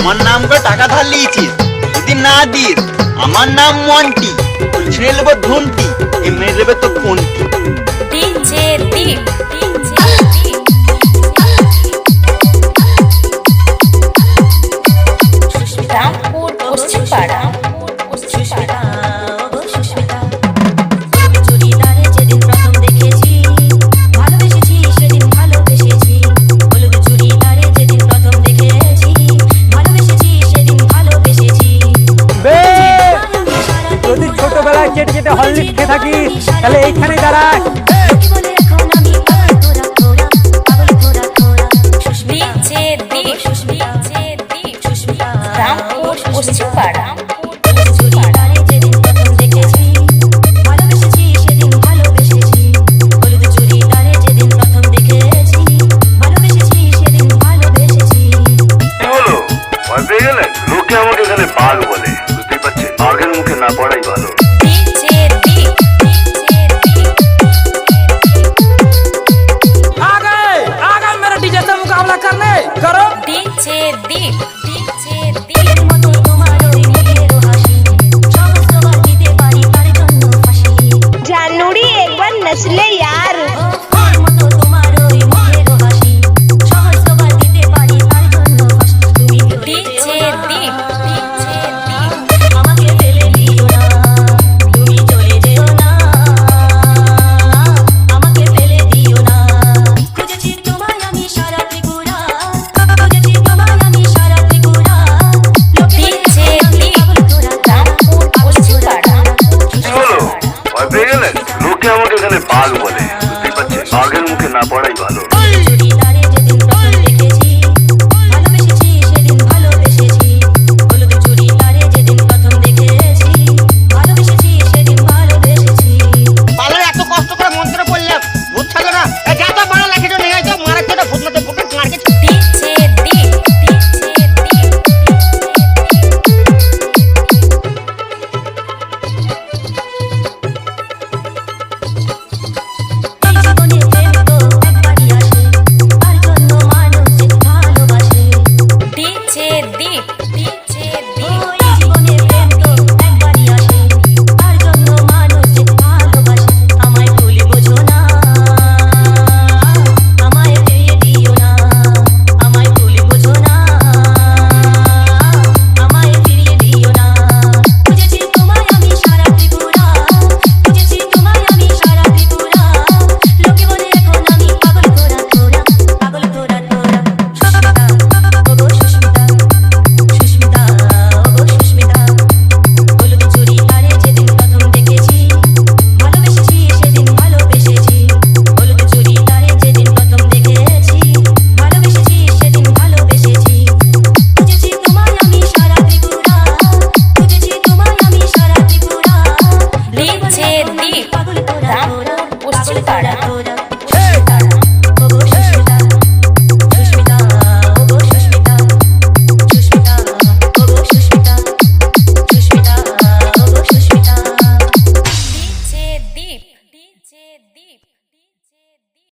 আমার নাম করে টাকা ধার লিয়েছিস, যদি না দিস আমার নাম মন্টি, ছেড়ে নেবো ধুনটি, এমনি দেবে তো কোনটি। ডিজে দীপ রামপুর পশ্চিমপাড়া। যদি ছোটবেলায় চেটে চেটে হরলিক্স খেয়ে থাকিস তাহলে এইখানে দাঁড়া। ডিজে দীপ রামপুর পশ্চিমপাড়া। লোকে আমাকে এখানে বাল বলে, বুঝতেই পারছেন, আগের মুখে না পড়াই ভালো। ডিজে দীপ आगे मेरे डीजे से मुकाबला करने करो। ডিজে দীপ जानूरी एक बार नचले यार। ডিজে দীপ রামপুর পশ্চিমপাড়া। ভয় পেয়ে গেলেন? লোকে আমাকে এখানে বাল বলে, বুঝতেই পারছেন, আগের মুখে না পড়াই ভালো। পালার এত কষ্ট করে মন্ত্র পড়লাম, ভূত থাকে না, যা তো পালা লাখি নিয়ে যাও, মারা তো ভূত মতে ভূত মারকে। ডিজে দীপ ডিজে দীপ ডিজে দীপ রাম